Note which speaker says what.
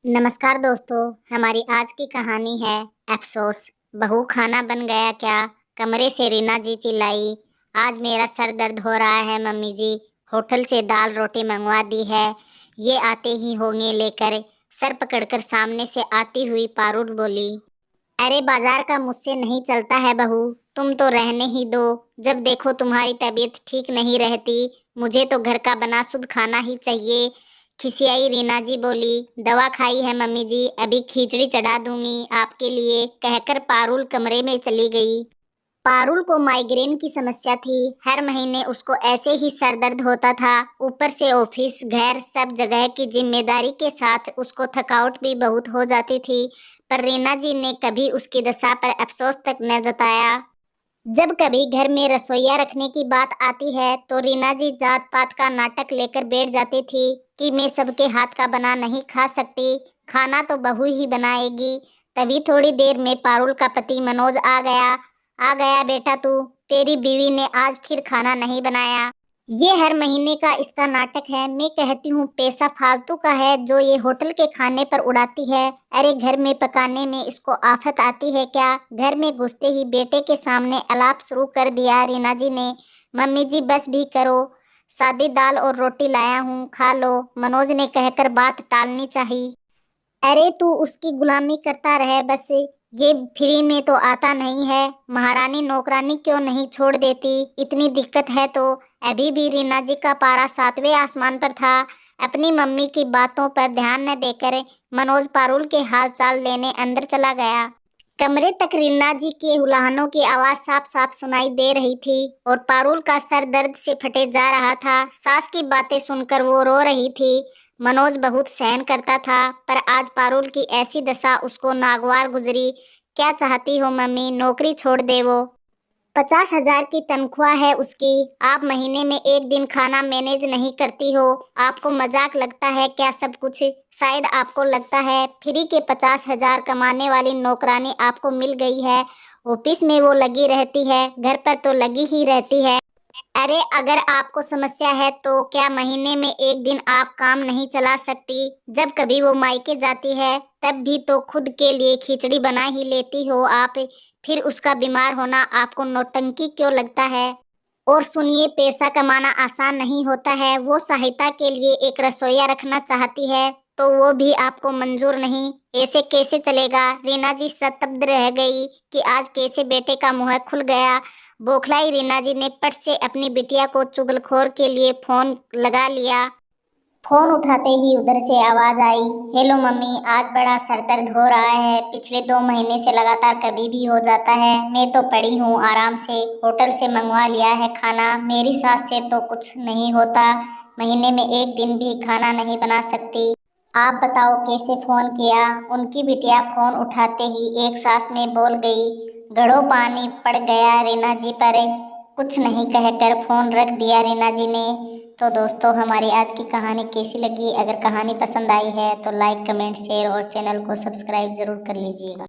Speaker 1: नमस्कार दोस्तों। हमारी आज की कहानी है अफसोस। बहू खाना बन गया क्या? कमरे से रीना जी चिल्लाई। आज मेरा सर दर्द हो रहा है मम्मी जी। होटल से दाल रोटी मंगवा दी है, ये आते ही होंगे लेकर। सर पकड़कर सामने से आती हुई पारुल बोली, अरे बाजार का मुझसे नहीं चलता है बहू, तुम तो रहने ही दो। जब देखो तुम्हारी तबीयत ठीक नहीं रहती, मुझे तो घर का बना शुद्ध खाना ही चाहिए। खिसियाई रीना जी बोली, दवा खाई है मम्मी जी, अभी खिचड़ी चढ़ा दूंगी आपके लिए, कहकर पारुल कमरे में चली गई। पारुल को माइग्रेन की समस्या थी। हर महीने उसको ऐसे ही सर दर्द होता था। ऊपर से ऑफिस घर सब जगह की जिम्मेदारी के साथ उसको थकावट भी बहुत हो जाती थी। पर रीना जी ने कभी उसकी दशा पर अफसोस तक न जताया। जब कभी घर में रसोइया रखने की बात आती है तो रीना जी जात पात का नाटक लेकर बैठ जाती थी कि मैं सबके हाथ का बना नहीं खा सकती, खाना तो बहू ही बनाएगी। तभी थोड़ी देर में पारुल का पति मनोज आ गया बेटा तू, तेरी बीवी ने आज फिर खाना नहीं बनाया। ये हर महीने का इसका नाटक है। मैं कहती हूँ पैसा फालतू का है जो ये होटल के खाने पर उड़ाती है। अरे घर में पकाने में इसको आफत आती है क्या? घर में घुसते ही बेटे के सामने अलाप शुरू कर दिया रीना जी ने। मम्मी जी बस भी करो, सादी दाल और रोटी लाया हूँ, खा लो, मनोज ने कहकर बात टालनी चाहिए। अरे तू उसकी गुलामी करता रहे बस, ये फ्री में तो आता नहीं है। महारानी नौकरानी क्यों नहीं छोड़ देती? इतनी दिक्कत है तो। अभी भी रीना जी का पारा सातवें आसमान पर था। अपनी मम्मी की बातों पर ध्यान न देकर मनोज पारुल के हाल चाल लेने अंदर चला गया। कमरे तक रीना जी के उल्हानों की आवाज साफ साफ सुनाई दे रही थी और पारुल का सर दर्द से फटे जा रहा था। सास की बातें सुनकर वो रो रही थी। मनोज बहुत सहन करता था, पर आज पारुल की ऐसी दशा उसको नागवार गुजरी। क्या चाहती हो मम्मी, नौकरी छोड़ दे वो? 50,000 की तनख्वाह है उसकी। आप महीने में एक दिन खाना मैनेज नहीं करती हो? आपको मजाक लगता है क्या सब कुछ? शायद आपको लगता है फ्री के 50,000 कमाने वाली नौकरानी आपको मिल गई है। ऑफिस में वो लगी रहती है, घर पर तो लगी ही रहती है। अरे अगर आपको समस्या है तो क्या महीने में एक दिन आप काम नहीं चला सकती? जब कभी वो मायके जाती है तब भी तो खुद के लिए खिचड़ी बना ही लेती हो आप। फिर उसका बीमार होना आपको नौटंकी क्यों लगता है? और सुनिए, पैसा कमाना आसान नहीं होता है। वो सहायता के लिए एक रसोइया रखना चाहती है तो वो भी आपको मंजूर नहीं। ऐसे कैसे चलेगा? रीना जी स्तब्ध रह गई कि आज कैसे बेटे का मुंह खुल गया। बौखलाई रीना जी ने पट से अपनी बिटिया को चुगलखोर के लिए फोन लगा लिया। फोन उठाते ही उधर से आवाज आई, हेलो मम्मी, आज बड़ा सर दर्द हो रहा है, पिछले 2 महीने से लगातार कभी भी हो जाता है। मैं तो पड़ी हूँ आराम से, होटल से मंगवा लिया है खाना, मेरी सास से तो कुछ नहीं होता, महीने में एक दिन भी खाना नहीं बना सकती। आप बताओ कैसे फोन किया? उनकी बिटिया फोन उठाते ही एक सांस में बोल गई। घड़ों पानी पड़ गया रीना जी पर। कुछ नहीं कहकर फोन रख दिया रीना जी ने। तो दोस्तों, हमारी आज की कहानी कैसी लगी? अगर कहानी पसंद आई है तो लाइक कमेंट शेयर और चैनल को सब्सक्राइब जरूर कर लीजिएगा।